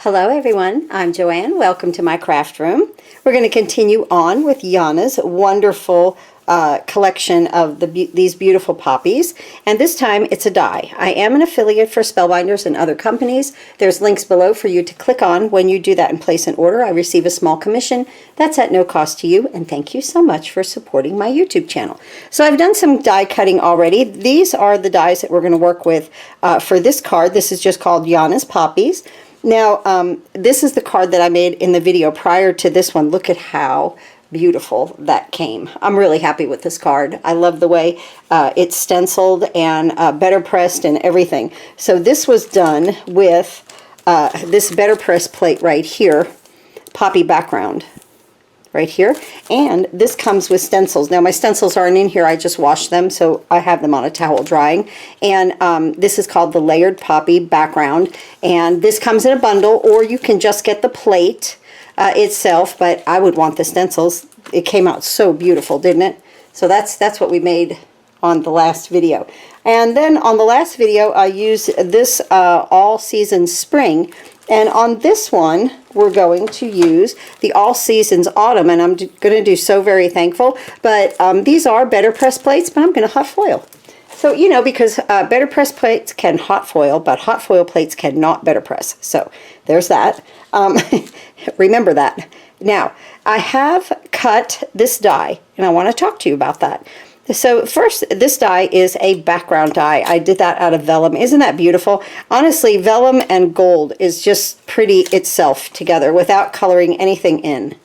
Hello everyone, I'm Joanne. Welcome to my craft room. We're going to continue on with Yana's wonderful collection of these beautiful poppies, and this time it's a die. I am an affiliate for Spellbinders and other companies. There's links below for you to click on when you do that and place an order. I receive a small commission. That's at no cost to you, and thank you so much for supporting my YouTube channel. So I've done some die cutting already. These are the dies that we're going to work with for this card. This is just called Yana's Poppies. Now, this is the card that I made in the video prior to this one. Look at how beautiful that came. I'm really happy with this card. I love the way it's stenciled and BetterPressed and everything. So this was done with this BetterPress plate right here, poppy background right here, and this comes with stencils. Now my stencils aren't in here, I just washed them, so I have them on a towel drying, and this is called the layered poppy background, and this comes in a bundle, or you can just get the plate itself, but I would want the stencils. It came out so beautiful, didn't it? So that's what we made on the last video. And then on the last video I used this all season spring, and on this one we're going to use the all seasons autumn, and I'm going to do So Very Thankful, but these are BetterPress plates, but I'm going to hot foil. So, you know, because BetterPress plates can hot foil, but hot foil plates cannot BetterPress. So there's that. Remember that. Now, I have cut this die, and I want to talk to you about that. So first, this die is a background die. I did that out of vellum. Isn't that beautiful? Honestly, vellum and gold is just pretty itself together without coloring anything in.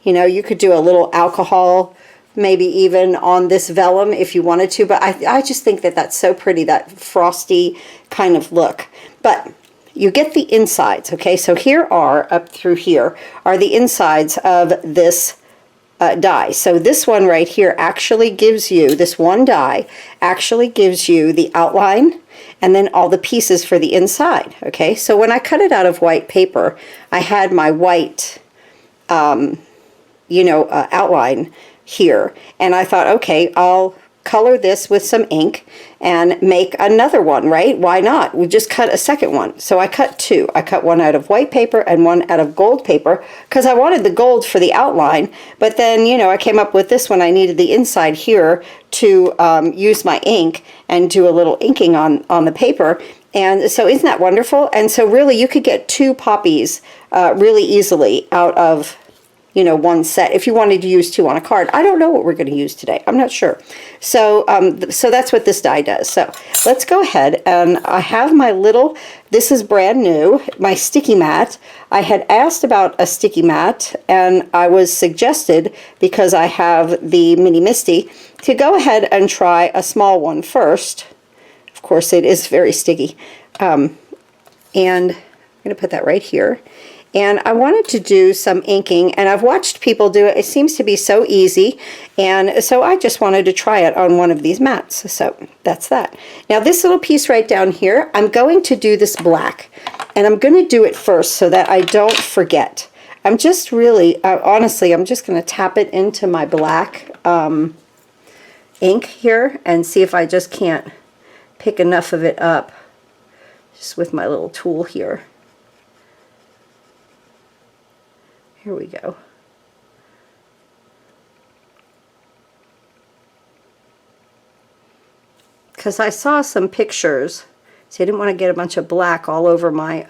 You know, you could do a little alcohol, maybe even on this vellum if you wanted to, but I just think that that's so pretty, that frosty kind of look. But you get the insides, okay? So here are, up through here, are the insides of this die. So this one right here actually gives you, this one die actually gives you the outline and then all the pieces for the inside, okay? So when I cut it out of white paper, I had my white, outline here, and I thought, okay, I'll color this with some ink and make another one, right? Why not? We just cut a second one. So I cut two. I cut one out of white paper and one out of gold paper because I wanted the gold for the outline, but then, you know, I came up with this one. I needed the inside here to use my ink and do a little inking on the paper. And so isn't that wonderful? And so really you could get two poppies really easily out of, you know, one set if you wanted to use two on a card. I don't know what we're going to use today. I'm not sure. So so that's what this die does. So let's go ahead, and I have my little, this is brand new, my sticky mat. I had asked about a sticky mat, and I was suggested, because I have the Mini Misty, to go ahead and try a small one first. Of course it is very sticky. And I'm going to put that right here. And I wanted to do some inking, and I've watched people do it. It seems to be so easy, and so I just wanted to try it on one of these mats. So that's that. Now this little piece right down here, I'm going to do this black, and I'm going to do it first so that I don't forget. I'm just really, honestly, I'm just going to tap it into my black ink here and see if I just can't pick enough of it up just with my little tool here. Here we go. Because I saw some pictures, so I didn't want to get a bunch of black all over my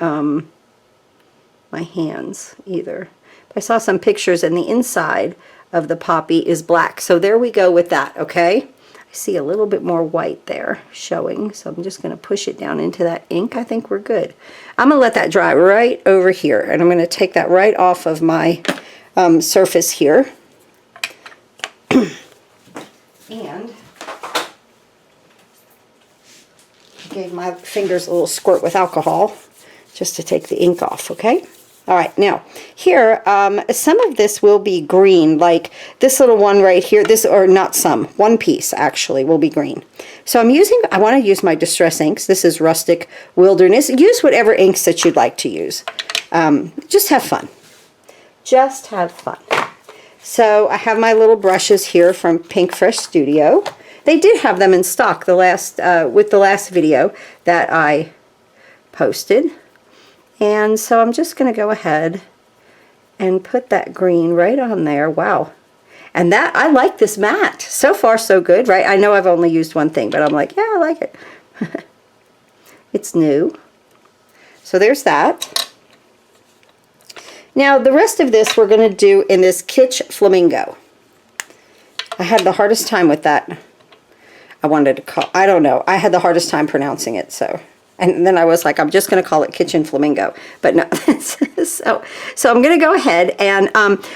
my hands either. But I saw some pictures, and the inside of the poppy is black. So there we go with that, okay? I see a little bit more white there showing, so I'm just going to push it down into that ink. I think we're good. I'm going to let that dry right over here, and I'm going to take that right off of my surface here. And gave my fingers a little squirt with alcohol just to take the ink off, okay? All right, now here, some of this will be green, like this little one right here, this, or not some, one piece actually will be green. So I want to use my Distress inks. This is Rustic Wilderness. Use whatever inks that you'd like to use. Just have fun. Just have fun. So I have my little brushes here from Pinkfresh Studio. They did have them in stock with the last video that I posted. And so I'm just going to go ahead and put that green right on there. Wow. And that, I like this mat. So far so good, right? I know I've only used one thing, but I'm like, yeah, I like it. It's new. So there's that. Now the rest of this we're going to do in this Kitsch Flamingo. I had the hardest time with that. I wanted to call, I don't know, I had the hardest time pronouncing it, so. And then I was like, I'm just going to call it Kitchen Flamingo. But no, so I'm going to go ahead and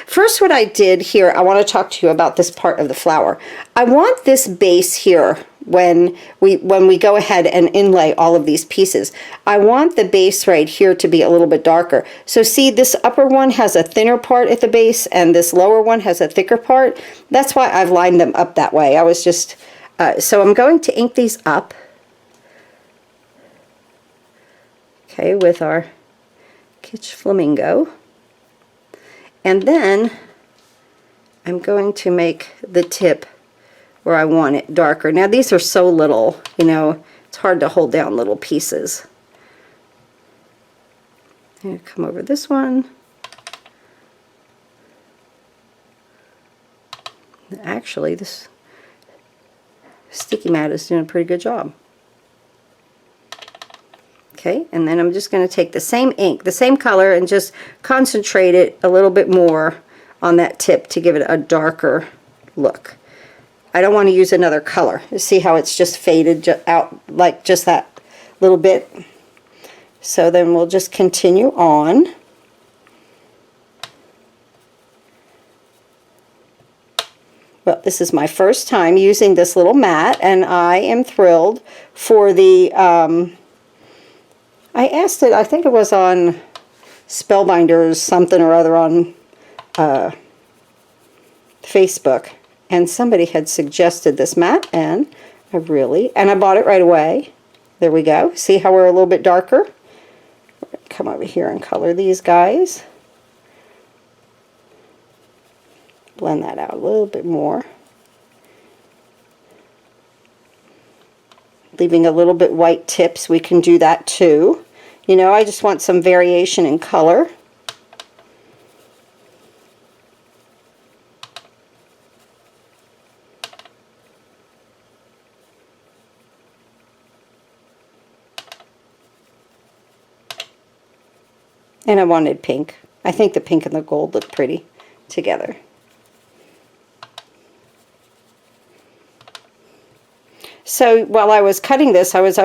first what I did here, I want to talk to you about this part of the flower. I want this base here when we go ahead and inlay all of these pieces. I want the base right here to be a little bit darker. So see, this upper one has a thinner part at the base and this lower one has a thicker part. That's why I've lined them up that way. I was just, so I'm going to ink these up. Okay, with our Kitsch Flamingo. And then I'm going to make the tip where I want it darker. Now these are so little, you know, it's hard to hold down little pieces. I'm going to come over this one. Actually, this sticky mat is doing a pretty good job. Okay, and then I'm just going to take the same ink, the same color, and just concentrate it a little bit more on that tip to give it a darker look. I don't want to use another color. You see how it's just faded out like just that little bit? So then we'll just continue on. Well, this is my first time using this little mat, and I am thrilled for the... I asked it, I think it was on Spellbinders something or other on Facebook, and somebody had suggested this mat, and I bought it right away. There we go. See how we're a little bit darker? We're going to come over here and color these guys. Blend that out a little bit more. Leaving a little bit white tips, we can do that too. You know, I just want some variation in color. And I wanted pink. I think the pink and the gold look pretty together. So while I was cutting this, I was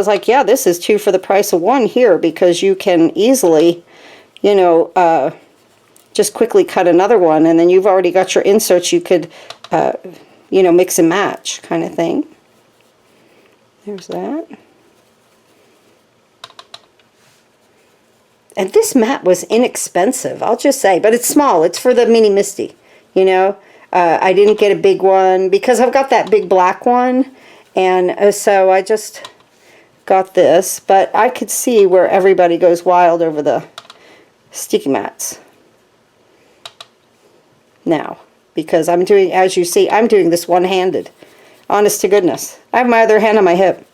like, yeah, this is 2 for the price of 1 here, because you can easily, you know, just quickly cut another one, and then you've already got your inserts. You could, you know, mix and match kind of thing. There's that. And this mat was inexpensive, I'll just say, but it's small. It's for the Mini Misty, you know. I didn't get a big one because I've got that big black one. And so I just got this, but I could see where everybody goes wild over the sticky mats now, because I'm doing, as you see, I'm doing this one-handed. Honest to goodness. I have my other hand on my hip.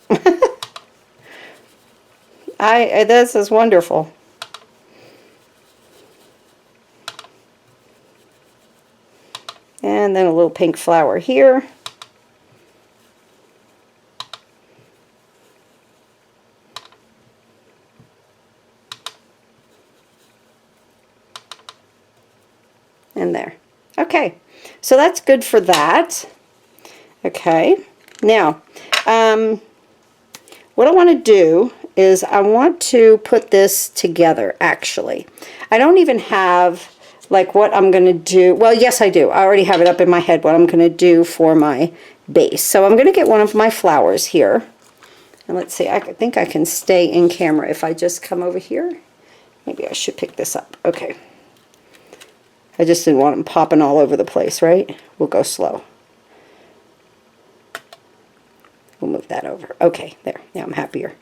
This is wonderful. And then a little pink flower here. And there. Okay, so that's good for that. Okay, now what I want to do is I want to put this together. Actually, I don't even have like what I'm going to do. Well, yes, I do. I already have it up in my head what I'm going to do for my base. So I'm going to get one of my flowers here, and let's see, I think I can stay in camera if I just come over here. Maybe I should pick this up. Okay. I just didn't want them popping all over the place, right? We'll go slow. We'll move that over. Okay, there. Now I'm happier.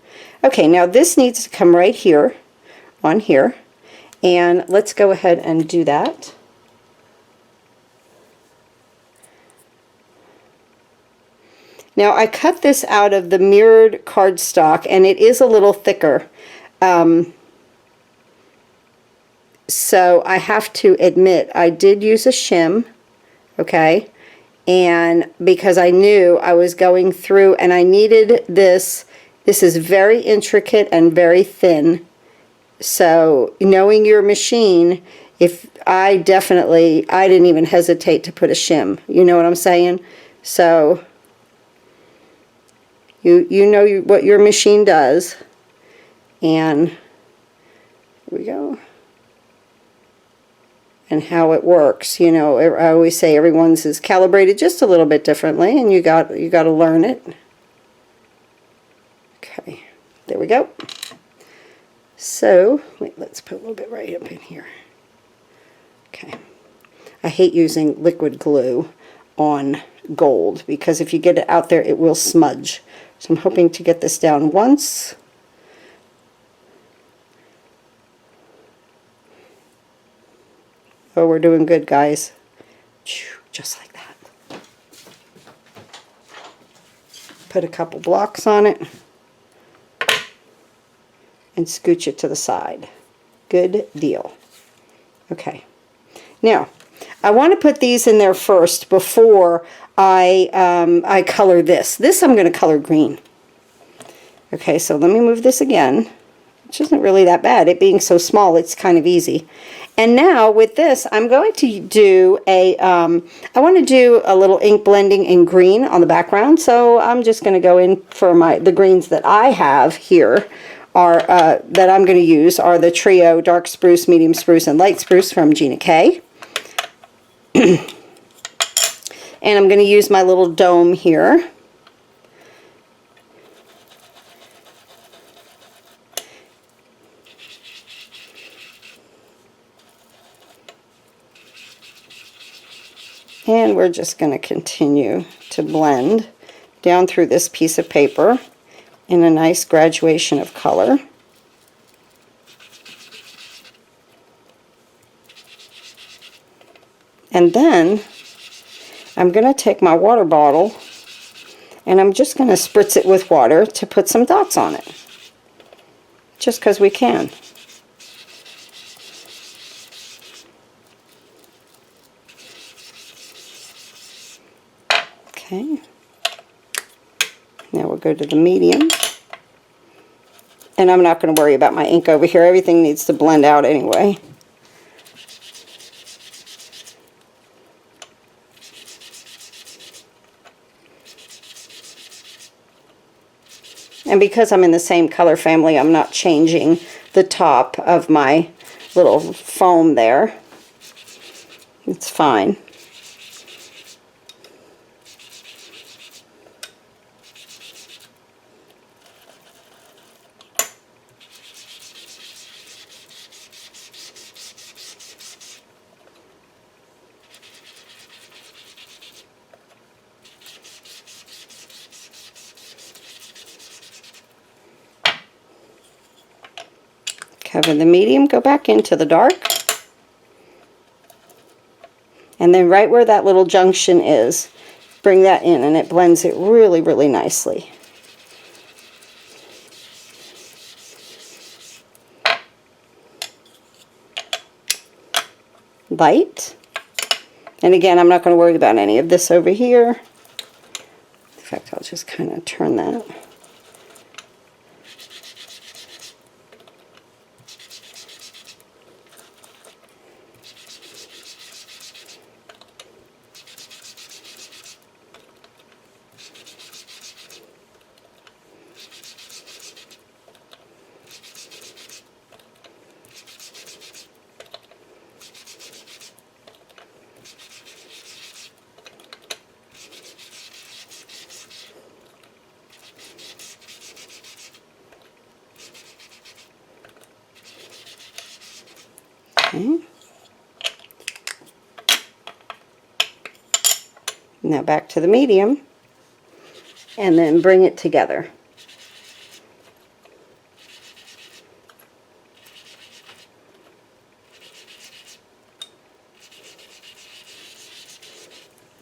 Okay, now this needs to come right here, on here. And let's go ahead and do that. Now I cut this out of the mirrored cardstock, and it is a little thicker. So I have to admit, I did use a shim, okay? And because I knew I was going through and I needed this. This is very intricate and very thin. So knowing your machine, I didn't even hesitate to put a shim. You know what I'm saying? So you know what your machine does. And here we go. And how it works. You know, I always say everyone's is calibrated just a little bit differently, and you got to learn it. Okay, there we go. So, wait, let's put a little bit right up in here. Okay. I hate using liquid glue on gold because if you get it out there, it will smudge. So I'm hoping to get this down once. Oh, we're doing good, guys. Just like that. Put a couple blocks on it and scooch it to the side. Good deal. Okay. Now, I want to put these in there first before I color this. This I'm going to color green. Okay, so let me move this again, which isn't really that bad. It being so small, it's kind of easy. And now with this, I'm going to do I want to do a little ink blending in green on the background. So I'm just going to go in for the greens that I have here are that I'm going to use are the trio dark spruce, medium spruce, and light spruce from Gina K. And I'm going to use my little dome here. And we're just going to continue to blend down through this piece of paper in a nice graduation of color. And then I'm going to take my water bottle and I'm just going to spritz it with water to put some dots on it. Just because we can. Okay. Now we'll go to the medium. And I'm not going to worry about my ink over here. Everything needs to blend out anyway. And because I'm in the same color family, I'm not changing the top of my little foam there. It's fine. Cover the medium, go back into the dark. And then right where that little junction is, bring that in and it blends it really, really nicely. Light. And again, I'm not going to worry about any of this over here. In fact, I'll just kind of turn that. Okay. Now back to the medium and then bring it together.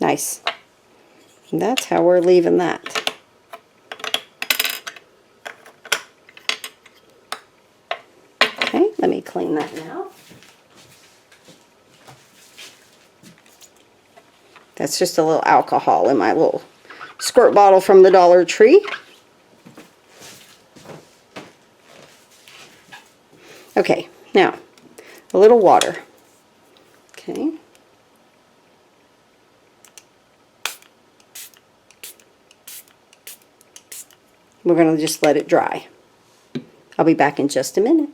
Nice. And that's how we're leaving that. Okay, let me clean that now. That's just a little alcohol in my little squirt bottle from the Dollar Tree. Okay, now a little water. Okay. We're going to just let it dry. I'll be back in just a minute.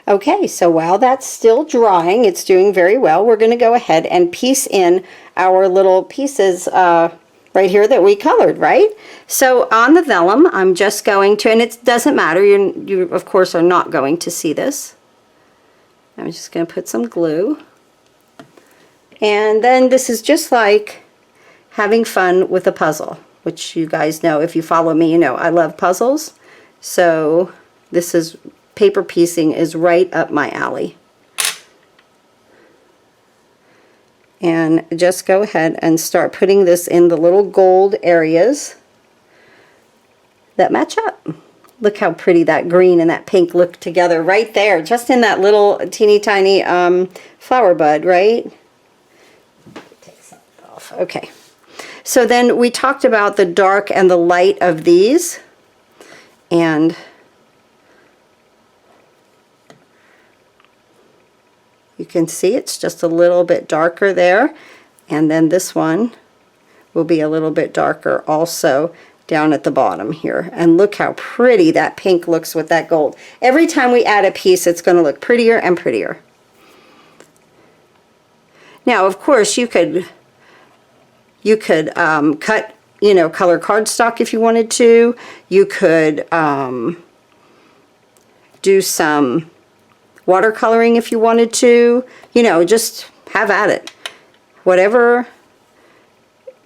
Okay, so while that's still drying, it's doing very well, we're going to go ahead and piece in our little pieces right here that we colored, right? So on the vellum, I'm just going to, and it doesn't matter, you of course are not going to see this. I'm just going to put some glue. And then this is just like having fun with a puzzle, which you guys know, if you follow me, you know I love puzzles. So this is, paper piecing is right up my alley. And just go ahead and start putting this in the little gold areas that match up. Look how pretty that green and that pink look together right there, just in that little teeny tiny flower bud, right? Take some off. Okay. So then we talked about the dark and the light of these, and you can see it's just a little bit darker there, and then this one will be a little bit darker also down at the bottom here. And look how pretty that pink looks with that gold. Every time we add a piece, it's going to look prettier and prettier. Now, of course, you could cut, you know, color cardstock if you wanted to. You could do some watercoloring if you wanted to, you know, just have at it. Whatever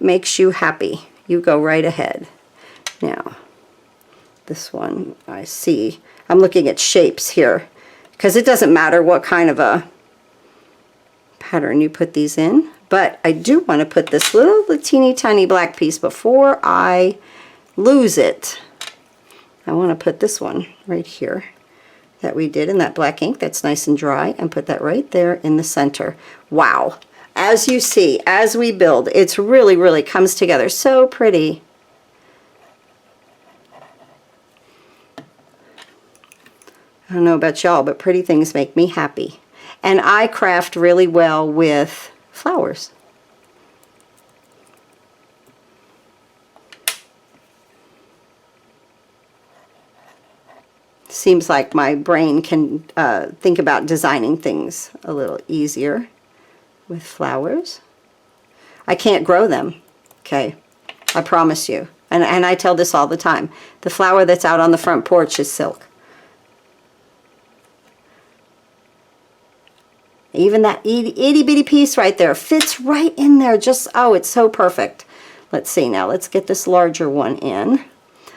makes you happy, you go right ahead. Now, this one I see, I'm looking at shapes here, because it doesn't matter what kind of a pattern you put these in, but I do want to put this little teeny tiny black piece before I lose it. I want to put this one right here that we did in that black ink that's nice and dry, and put that right there in the center. Wow. As you see, as we build, it's really comes together so pretty. I don't know about y'all, but pretty things make me happy. And I craft really well with flowers. Seems like my brain can think about designing things a little easier with flowers. I can't grow them, okay? I promise you. And I tell this all the time. The flower that's out on the front porch is silk. Even that itty bitty piece right there fits right in there. Just, oh, it's so perfect. Let's see now. Let's get this larger one in.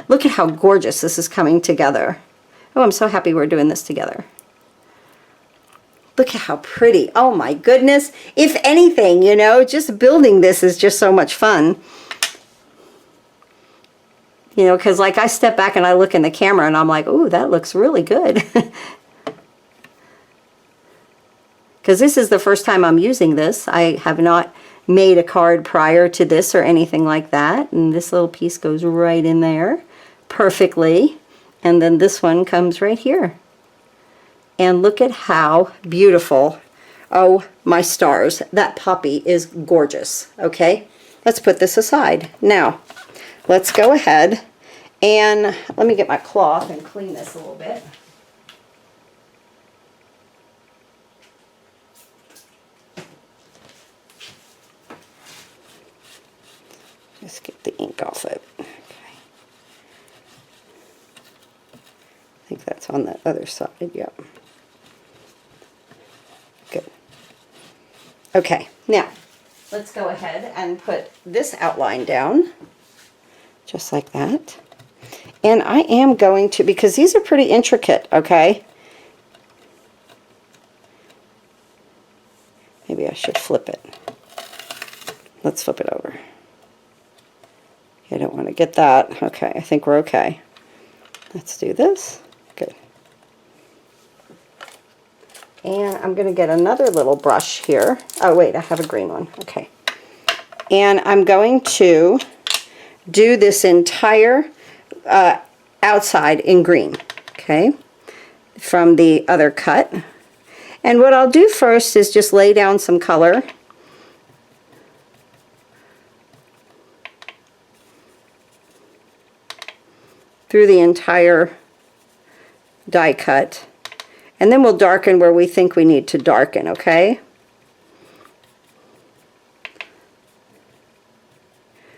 Look at how gorgeous this is coming together. Oh, I'm so happy we're doing this together. Look at how pretty. Oh my goodness. If anything, you know, just building this is just so much fun. You know, because like I step back and I look in the camera and I'm like, ooh, that looks really good. Because this is the first time I'm using this. I have not made a card prior to this or anything like that. And this little piece goes right in there perfectly. And then this one comes right here. And look at how beautiful. Oh, my stars. That poppy is gorgeous. Okay, let's put this aside. Now, let's go ahead and let me get my cloth and clean this a little bit. Just get the ink off it. Okay. I think that's on the other side, yep. Good. Okay, now let's go ahead and put this outline down, just like that. And I am going to, because these are pretty intricate, okay? Maybe I should flip it. Let's flip it over. I don't want to get that. Okay, I think we're okay. Let's do this. Good. And I'm going to get another little brush here. Oh, wait, I have a green one. Okay. And I'm going to do this entire outside in green, okay, from the other cut. And what I'll do first is just lay down some color. Through the entire die cut. And then we'll darken where we think we need to darken, okay?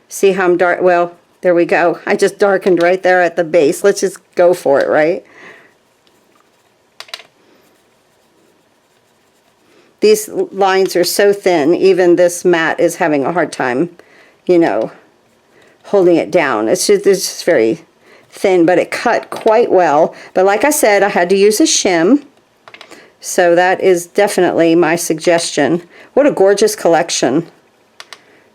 See how I'm dark? Well, there we go. I just darkened right there at the base. Let's just go for it, right? These lines are so thin, even this mat is having a hard time, you know, holding it down. It's just very thin, but it cut quite well. But like I said, I had to use a shim, so that is definitely my suggestion. What a gorgeous collection.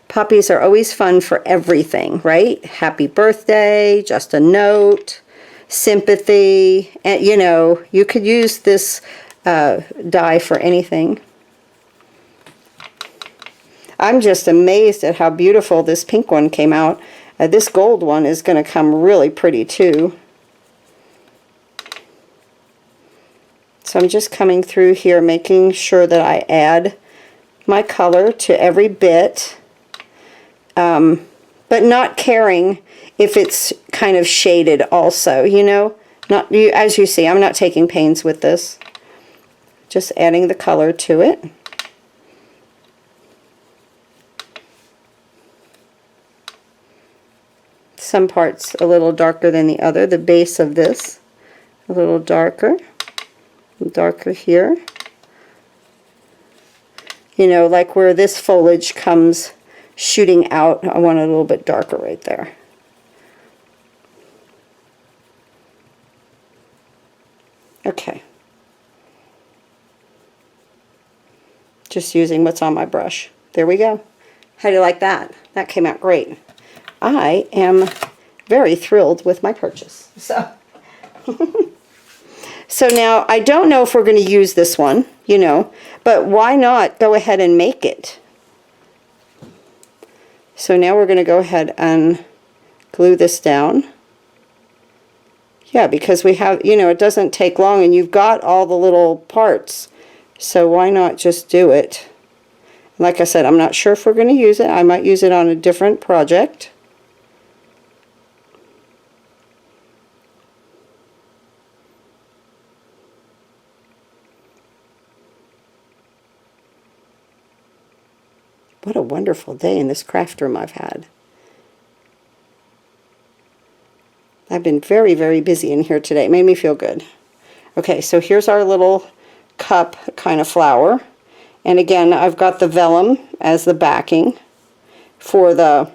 Poppies are always fun for everything, right? Happy birthday, just a note, sympathy, and you know, you could use this die for anything. I'm just amazed at how beautiful this pink one came out. This gold one is going to come really pretty too. So I'm just coming through here, making sure that I add my color to every bit, but not caring if it's kind of shaded also, you know. As you see, I'm not taking pains with this. Just adding the color to it. Some parts a little darker than the other. The base of this a little darker here. You know, like where this foliage comes shooting out, I want it a little bit darker right there. Okay. Just using what's on my brush. There we go. How do you like that? That came out great. I am very thrilled with my purchase. So now I don't know if we're going to use this one, you know, but why not go ahead and make it? So now we're going to go ahead and glue this down. Yeah, because we have, you know, it doesn't take long and you've got all the little parts. So why not just do it? Like I said, I'm not sure if we're going to use it. I might use it on a different project. What a wonderful day in this craft room I've had. I've been very, very busy in here today. It made me feel good. Okay, so here's our little cup kind of flower. And again, I've got the vellum as the backing for the,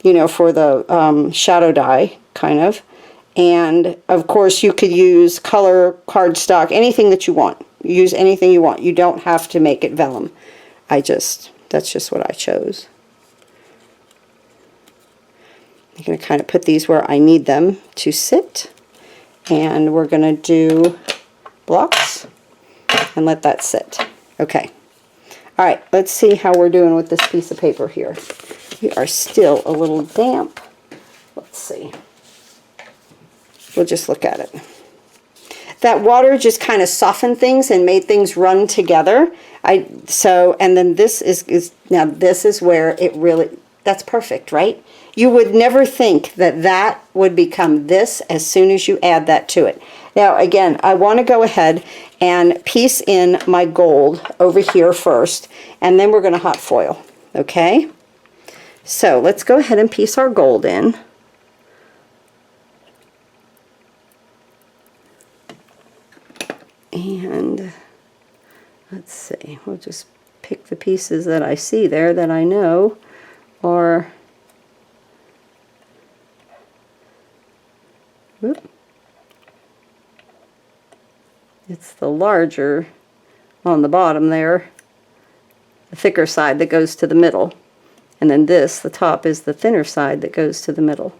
you know, for the shadow die, kind of. And of course, you could use color, cardstock, anything that you want. Use anything you want. You don't have to make it vellum. That's just what I chose. I'm going to kind of put these where I need them to sit. And we're going to do blocks and let that sit. Okay. All right, let's see how we're doing with this piece of paper here. We are still a little damp. Let's see. We'll just look at it. That water just kind of softened things and made things run together. And then this is where it really, that's perfect, right? You would never think that that would become this as soon as you add that to it. Now again, I want to go ahead and piece in my gold over here first, and then we're going to hot foil, okay? So let's go ahead and piece our gold in. And let's see, we'll just pick the pieces that I see there that I know are, it's the larger on the bottom there, the thicker side that goes to the middle. And then this, the top, is the thinner side that goes to the middle.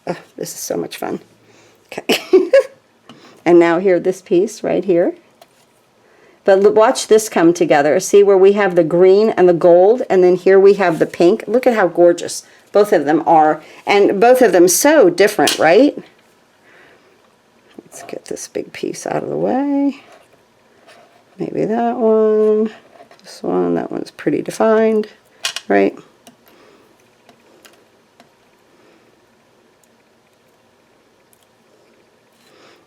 Oh, this is so much fun. Okay. And now here, this piece right here. But watch this come together. See where we have the green and the gold, and then here we have the pink. Look at how gorgeous both of them are. And both of them so different, right? Let's get this big piece out of the way. Maybe that one. This one, that one's pretty defined, right?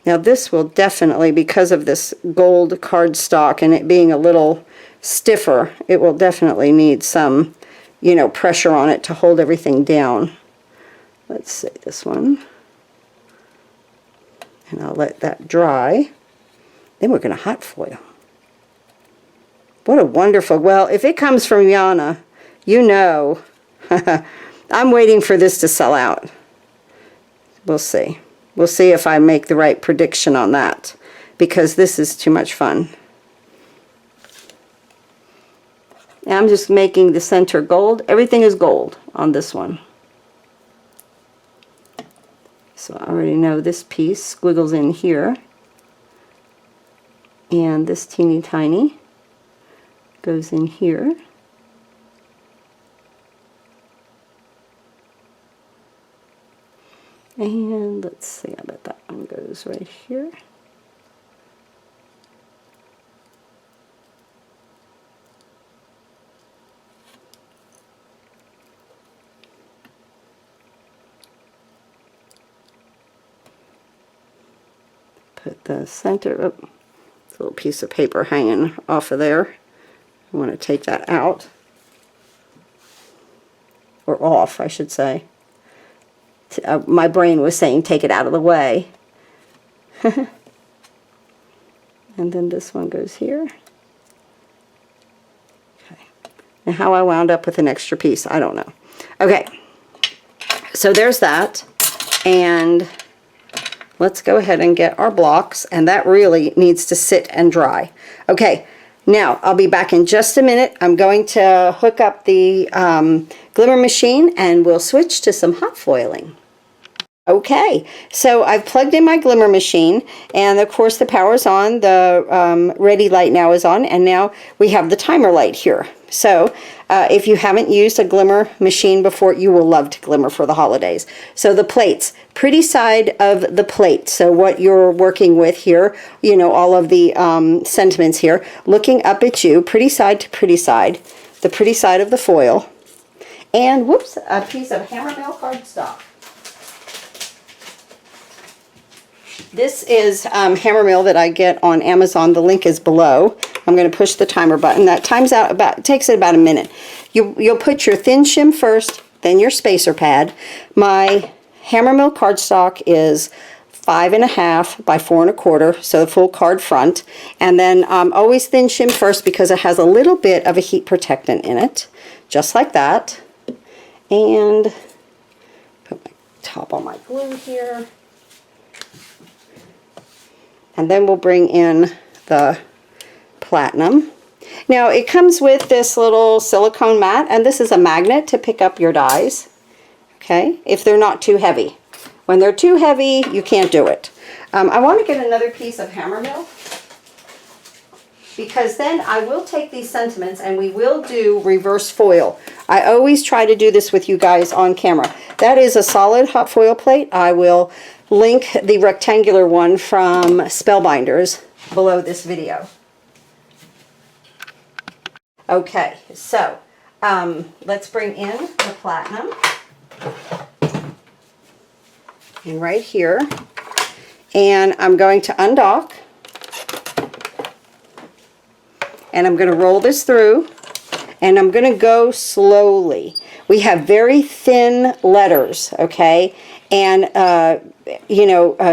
Now this will definitely, because of this gold cardstock and it being a little stiffer, it will definitely need some, you know, pressure on it to hold everything down. Let's see this one. And I'll let that dry. Then we're going to hot foil. What a wonderful, well, if it comes from Yana, you know, I'm waiting for this to sell out. We'll see. We'll see if I make the right prediction on that, because this is too much fun. And I'm just making the center gold. Everything is gold on this one. So I already know this piece squiggles in here. And this teeny tiny goes in here. And let's see, I bet that one goes right here. Put the center, oh, it's a little piece of paper hanging off of there. I want to take that out. Or off, I should say. My brain was saying take it out of the way. And then this one goes here. Okay. And how I wound up with an extra piece, I don't know. Okay, so there's that. And let's go ahead and get our blocks, and that really needs to sit and dry. Okay, now I'll be back in just a minute. I'm going to hook up the Glimmer machine and we'll switch to some hot foiling. Okay, so I've plugged in my Glimmer machine, and of course the power's on, the ready light now is on, and now we have the timer light here. So if you haven't used a Glimmer machine before, you will love to Glimmer for the holidays. So the plates, pretty side of the plate, so what you're working with here, you know, all of the sentiments here, looking up at you, pretty side to pretty side, the pretty side of the foil, and whoops, a piece of hammermill cardstock. This is hammermill that I get on Amazon. The link is below. I'm going to push the timer button. That times out about, takes it about a minute. You'll put your thin shim first, then your spacer pad. My hammermill cardstock is 5.5 by 4 1/4, so the full card front. And then always thin shim first because it has a little bit of a heat protectant in it, just like that. And put my top on my glue here. And then we'll bring in the platinum. Now it comes with this little silicone mat, and this is a magnet to pick up your dies, okay, if they're not too heavy. When they're too heavy, you can't do it. I want to get another piece of hammermill, because then I will take these sentiments and we will do reverse foil. I always try to do this with you guys on camera. That is a solid hot foil plate. I will link the rectangular one from Spellbinders below this video. Okay, so let's bring in the platinum. And right here. And I'm going to undock. And I'm going to roll this through. And I'm going to go slowly. We have very thin letters, okay? And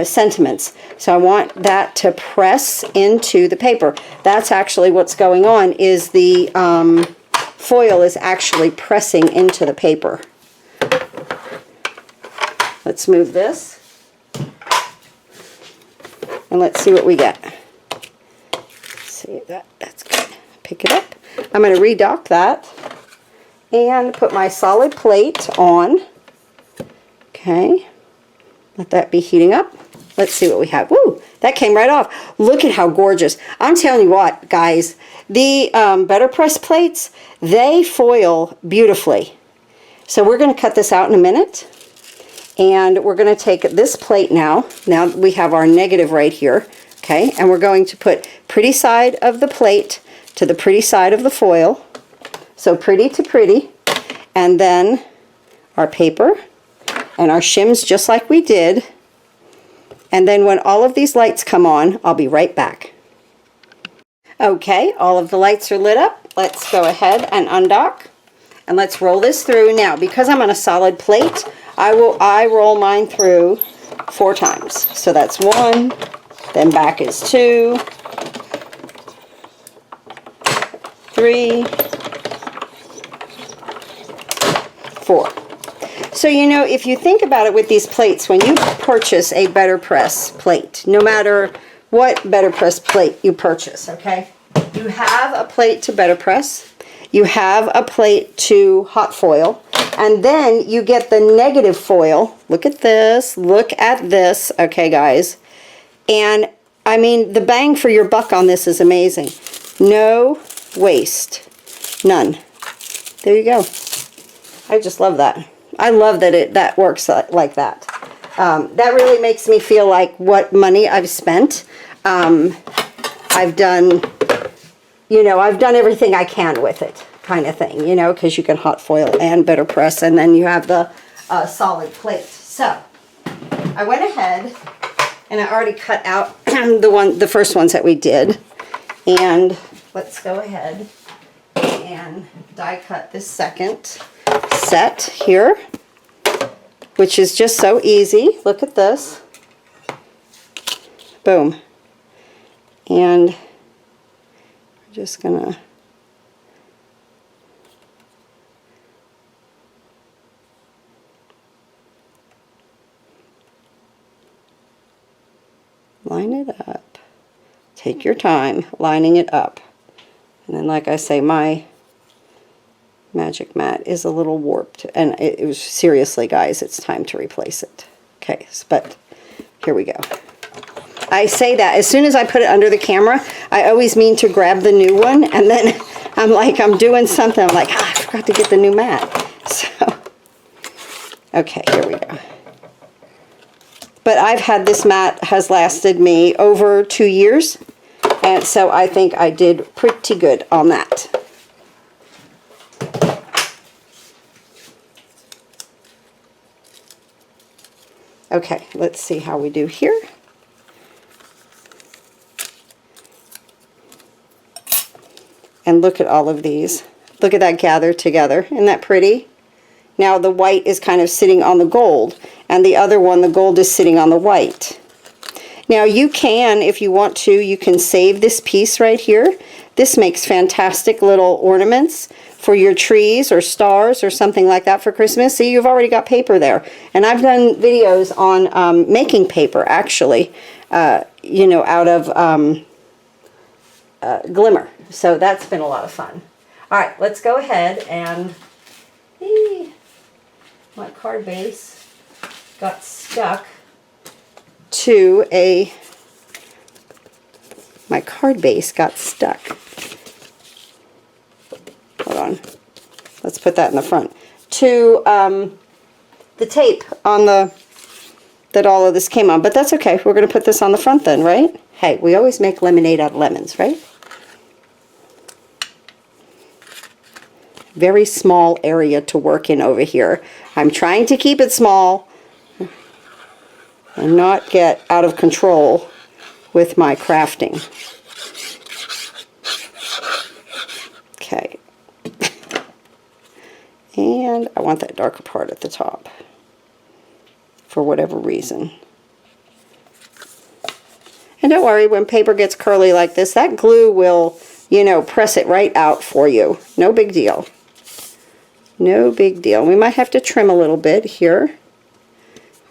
sentiments. So I want that to press into the paper. That's actually what's going on, is the foil is actually pressing into the paper. Let's move this. And let's see what we get. See, that's good. Pick it up. I'm going to redock that and put my solid plate on. Okay. Let that be heating up. Let's see what we have. Woo! That came right off. Look at how gorgeous. I'm telling you what, guys, the BetterPress plates, they foil beautifully. So we're going to cut this out in a minute. And we're going to take this plate now. Now we have our negative right here. Okay, and we're going to put pretty side of the plate to the pretty side of the foil. So pretty to pretty. And then our paper and our shims just like we did. And then when all of these lights come on, I'll be right back. Okay, all of the lights are lit up. Let's go ahead and undock. And let's roll this through. Now, because I'm on a solid plate, I roll mine through 4 times. So that's 1, then back is 2, 3, 4. So, you know, if you think about it with these plates, when you purchase a BetterPress plate, no matter what BetterPress plate you purchase, okay, you have a plate to BetterPress, you have a plate to hot foil, and then you get the negative foil. Look at this, okay, guys. And, I mean, the bang for your buck on this is amazing. No waste. None. There you go. I just love that. I love that that works like that. That really makes me feel like what money I've spent. I've done, you know, I've done everything I can with it, kind of thing, you know, because you can hot foil and BetterPress, and then you have the solid plate. So I went ahead and I already cut out the first ones that we did, and let's go ahead and die cut this second set here, which is just so easy. Look at this. Boom. And we're just gonna line it up. Take your time lining it up. And then, like I say, my magic mat is a little warped, and it was, seriously, guys, it's time to replace it. Okay, but here we go. I say that as soon as I put it under the camera, I always mean to grab the new one, and then I'm like, I'm doing something, I'm like, oh, I forgot to get the new mat. So, okay, here we go. But I've had this mat, has lasted me over 2 years, and so I think I did pretty good on that. Okay, let's see how we do here. And look at all of these. Look at that gathered together. Isn't that pretty? Now the white is kind of sitting on the gold, and the other one, the gold is sitting on the white. Now you can, if you want to, you can save this piece right here. This makes fantastic little ornaments for your trees or stars or something like that for Christmas. See, you've already got paper there. And I've done videos on making paper, actually, you know, out of Glimmer. So that's been a lot of fun. All right, let's go ahead and my card base got stuck to my card base got stuck. Hold on. Let's put that in the front. To the tape on that all of this came on. But that's okay. We're going to put this on the front then, right? Hey, we always make lemonade out of lemons, right? Very small area to work in over here. I'm trying to keep it small and not get out of control with my crafting. Okay. And I want that darker part at the top for whatever reason. And don't worry, when paper gets curly like this, that glue will, you know, press it right out for you. No big deal. No big deal. We might have to trim a little bit here,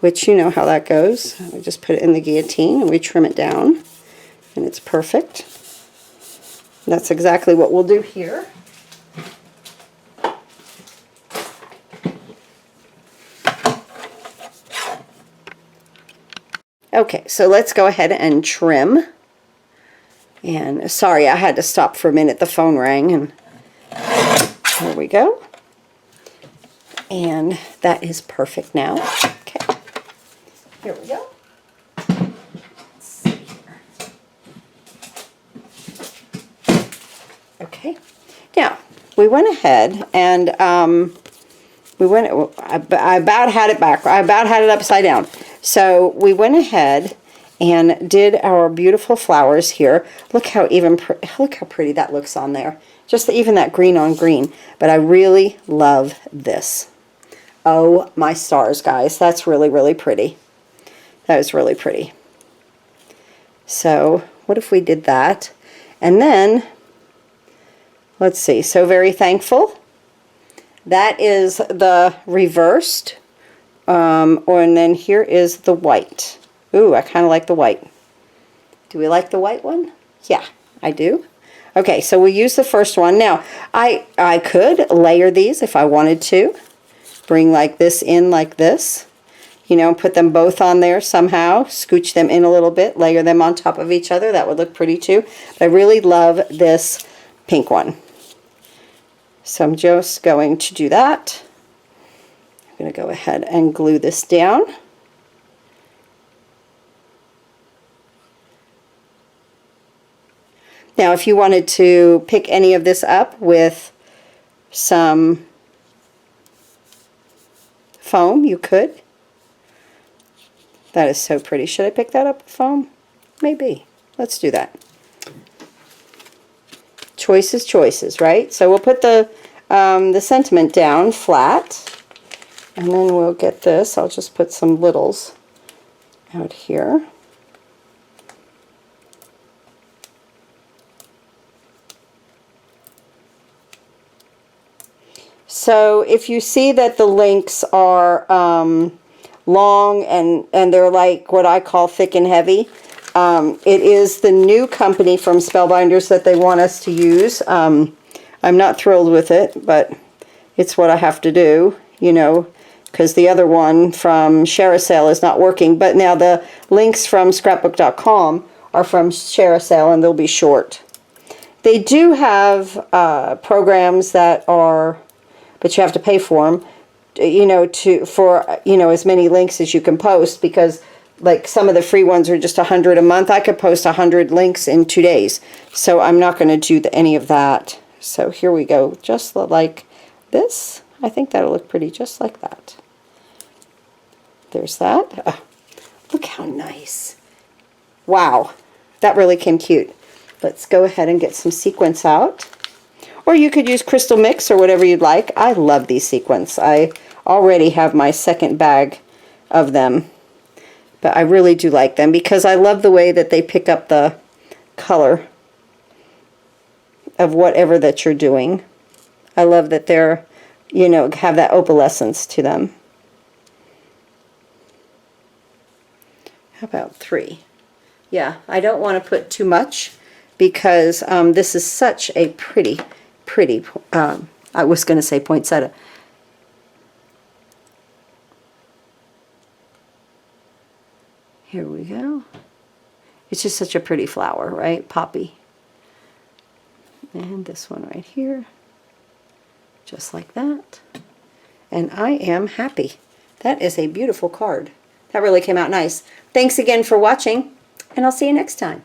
which you know how that goes. We just put it in the guillotine and we trim it down, and it's perfect. That's exactly what we'll do here. Okay, so let's go ahead and trim. And sorry, I had to stop for a minute. The phone rang, and there we go. And that is perfect now. Okay, here we go. Let's see here. Okay, now we went ahead and I about had it back. I about had it upside down. So we went ahead and did our beautiful flowers here. Look how look how pretty that looks on there. Just even that green on green. But I really love this. Oh my stars, guys. That's really, really pretty. That is really pretty. So what if we did that? And then, let's see. So very thankful. That is the reversed. And then here is the white. Ooh, I kind of like the white. Do we like the white one? Yeah, I do. Okay, so we'll use the first one. Now, I could layer these if I wanted to. Bring like this in like this. You know, put them both on there somehow. Scooch them in a little bit. Layer them on top of each other. That would look pretty too. But I really love this pink one. So I'm just going to do that. I'm going to go ahead and glue this down. Now, if you wanted to pick any of this up with some foam, you could. That is so pretty. Should I pick that up with foam? Maybe. Let's do that. Choices, choices, right? So we'll put the sentiment down flat. And then we'll get this. I'll just put some littles out here. So if you see that the links are long and they're like what I call thick and heavy, it is the new company from Spellbinders that they want us to use. I'm not thrilled with it, but it's what I have to do, you know, because the other one from ShareASale is not working. But now the links from scrapbook.com are from ShareASale, and they'll be short. They do have programs that are, but you have to pay for them, you know, for as many links as you can post, because like some of the free ones are just 100 a month. I could post 100 links in 2 days, so I'm not going to do any of that. So here we go, just like this. I think that'll look pretty, just like that. There's that. Oh, look how nice. Wow, that really came cute. Let's go ahead and get some sequins out. Or you could use Crystal Mix or whatever you'd like. I love these sequins. I already have my second bag of them. But I really do like them because I love the way that they pick up the color of whatever that you're doing. I love that they're, you know, have that opalescence to them. How about 3? Yeah, I don't want to put too much because this is such a pretty, I was going to say poinsettia. Here we go. It's just such a pretty flower, right? Poppy. And this one right here. Just like that. And I am happy. That is a beautiful card. That really came out nice. Thanks again for watching, and I'll see you next time.